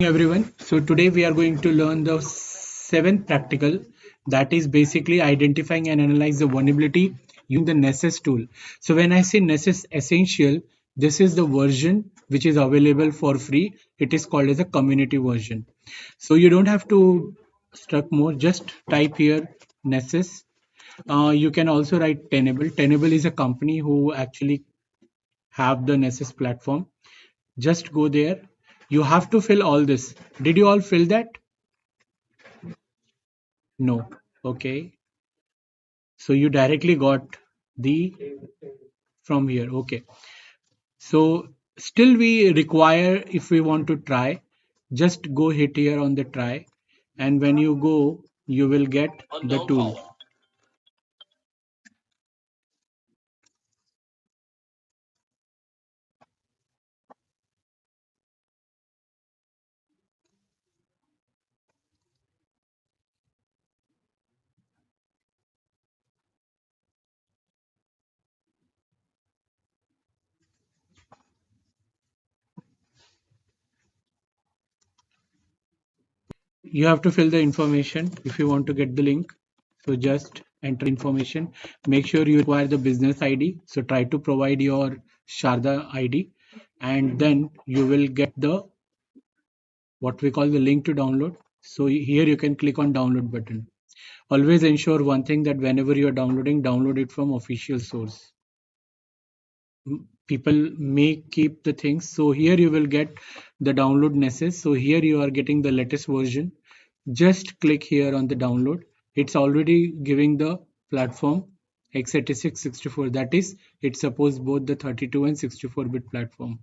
Everyone. So today we are going to learn the seventh practical, that is basically identifying and analyze the vulnerability using the Nessus tool. So when I say Nessus Essential, this is the version which is available for free. It is called as a community version. So you don't have to struck more, just type here Nessus. You can also write Tenable. Tenable is a company who actually have the Nessus platform. Just go there. You have to fill all this. Did you all fill that? No. Okay. So you directly got the from here. Okay. So still we require, if we want to try, just go hit here on the try, and when you go you will get the tool. You have to fill the information if you want to get the link. So just enter information. Make sure you require the business ID. So try to provide your Sharda ID, and then you will get the what we call the link to download. So here you can click on download button. Always ensure one thing, that whenever you are downloading, download it from official source. People may keep the things. So here you will get the download Nessus. So here you are getting the latest version. Just click here on the download. It's already giving the platform x86 64. That is, it supports both the 32 and 64-bit platform.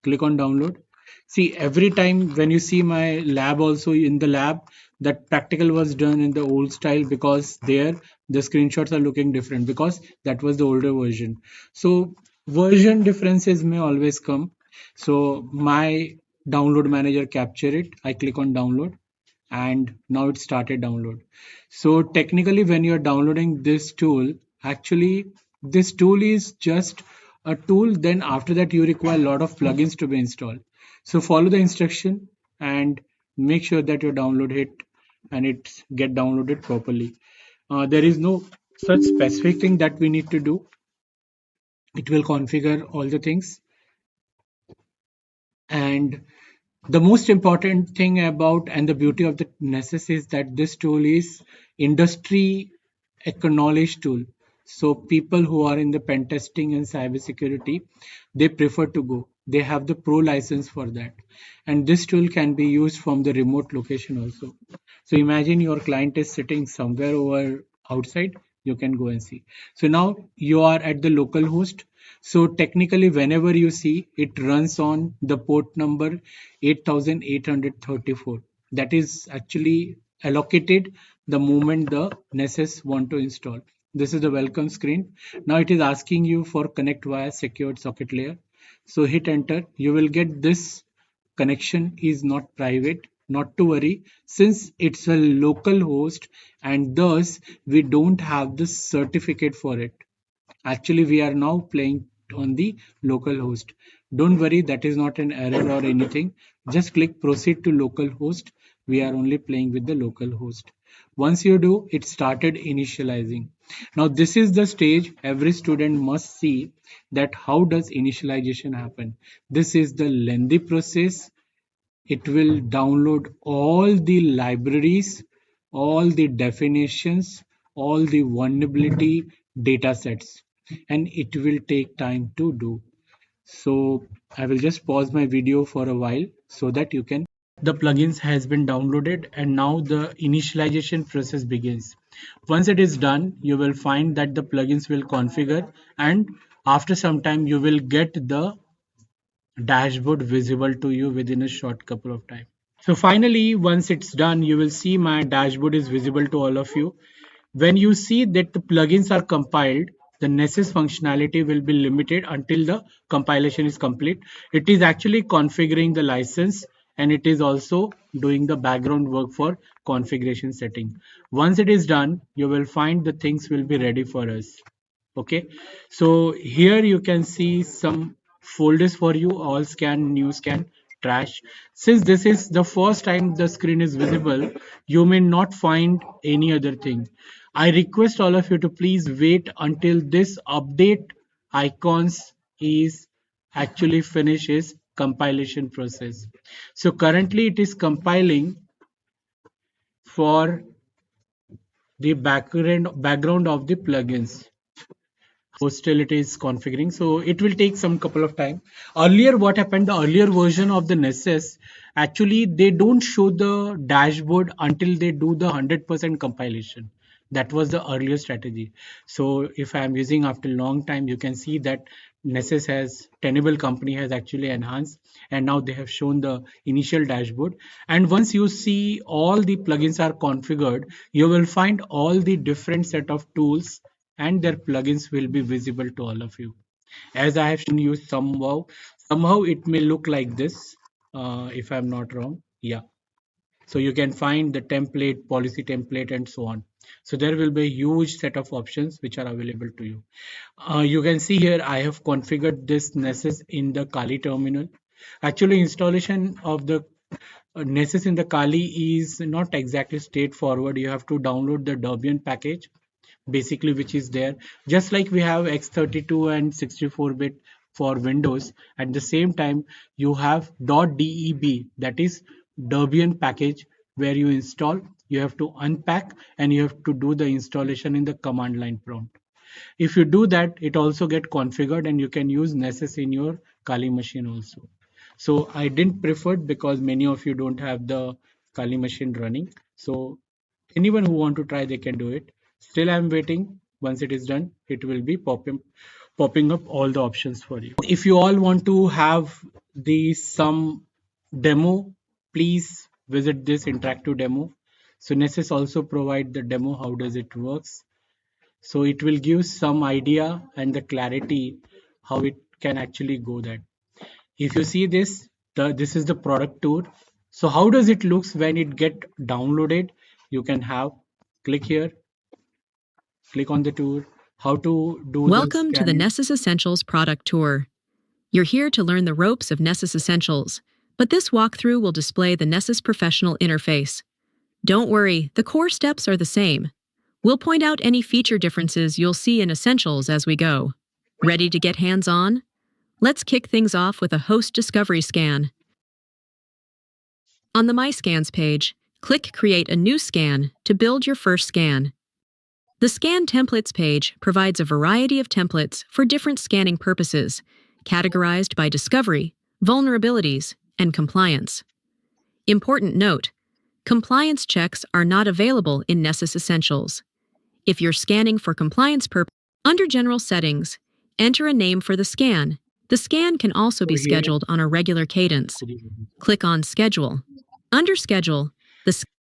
Click on download. See, every time when you see my lab, also in the lab, that practical was done in the old style, because there the screenshots are looking different, because that was the older version. So version differences may always come. So my download manager capture it. I click on download, and now it started download. So technically when you're downloading this tool, actually this tool is just a tool. Then after that you require a lot of plugins to be installed. So follow the instruction and make sure that you download it and it get downloaded properly. There is no such specific thing that we need to do. It will configure all the things. And the most important thing about and the beauty of the Nessus is that this tool is industry acknowledged tool. So people who are in the pen testing and cybersecurity, they prefer to go. They have the pro license for that. And this tool can be used from the remote location also. So imagine your client is sitting somewhere over outside, you can go and see. So now you are at the local host. So technically, whenever you see it runs on the port number 8834, that is actually allocated the moment the Nessus want to install. This is the welcome screen. Now it is asking you for connect via secured socket layer. So hit enter. You will get this connection is not private. Not to worry, since it's a local host, and thus we don't have the certificate for it. Actually, we are now playing on the local host. Don't worry, that is not an error or anything. Just click proceed to local host. We are only playing with the local host. Once you do, it started initializing. Now this is the stage every student must see, that how does initialization happen. This is the lengthy process. It will download all the libraries, all the definitions, all the vulnerability data sets, and it will take time to do. So I will just pause my video for a while so that you can. The plugins has been downloaded, and now the initialization process begins. Once it is done, you will find that the plugins will configure, and after some time you will get the dashboard visible to you within a short couple of time. So finally, once it's done, you will see my dashboard is visible to all of you. When you see that the plugins are compiled, the Nessus functionality will be limited until the compilation is complete. It is actually configuring the license, and it is also doing the background work for configuration setting. Once it is done, you will find the things will be ready for us. Okay, so here you can see some folders for you, all scan, new scan. trash. Since this is the first time the screen is visible, you may not find any other thing. I request all of you to please wait until this update icons is actually finishes compilation process. So currently it is compiling for the background of the plugins. So still it is configuring, so it will take some couple of time. Earlier what happened, the earlier version of the Nessus, actually they don't show the dashboard until they do the 100% compilation. That was the earlier strategy. So if I am using after a long time, you can see that Nessus has Tenable company has actually enhanced, and now they have shown the initial dashboard. And once you see all the plugins are configured, you will find all the different set of tools and their plugins will be visible to all of you. As I have shown you somehow it may look like this, if I'm not wrong. Yeah. So you can find the template, policy template, and so on. So there will be a huge set of options which are available to you. You can see here I have configured this Nessus in the Kali terminal. Actually, installation of the Nessus in the Kali is not exactly straightforward. You have to download the Debian package basically, which is there, just like we have x32 and 64-bit for Windows. At the same time, you have .deb, that is Debian package, where you install, you have to unpack, and you have to do the installation in the command line prompt. If you do that, it also get configured and you can use Nessus in your Kali machine also. So I didn't prefer it because many of you don't have the Kali machine running. So anyone who want to try, they can do it. Still I'm waiting. Once it is done, it will be popping up all the options for you. If you all want to have the some demo, please visit this interactive demo. So Nessus also provide the demo, how does it works. So it will give some idea and the clarity how it can actually go that. If you see this, this is the product tour. So how does it looks when it get downloaded? You can have click here, click on the tour, how to do the Welcome to the scanning. Nessus Essentials product tour. You're here to learn the ropes of Nessus Essentials, but this walkthrough will display the Nessus Professional interface. Don't worry, the core steps are the same. We'll point out any feature differences you'll see in Essentials as we go. Ready to get hands-on? Let's kick things off with a host discovery scan. On the My Scans page, click Create a new scan to build your first scan. The Scan Templates page provides a variety of templates for different scanning purposes, categorized by discovery, vulnerabilities, and compliance. Important note: compliance checks are not available in Nessus Essentials. If you're scanning for compliance purposes, under General Settings, enter a name for the scan. The scan can also be scheduled on a regular cadence. Click on Schedule. Under Schedule,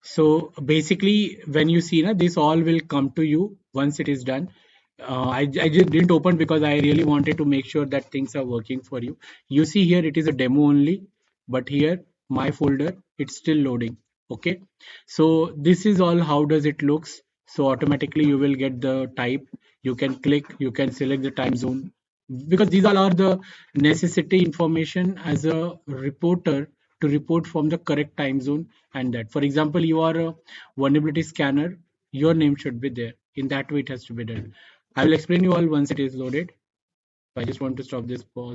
So basically, when you see na, this all will come to you once it is done. I just didn't open because I really wanted to make sure that things are working for you. You see here it is a demo only, but here my folder, it's still loading. Okay, so this is all how does it looks. So automatically you will get the type. You can click, you can select the time zone, because these all are the necessity information as a reporter to report from the correct time zone. And that, for example, you are a vulnerability scanner, your name should be there. In that way it has to be done. I will explain you all once it is loaded. I just want to stop this pause.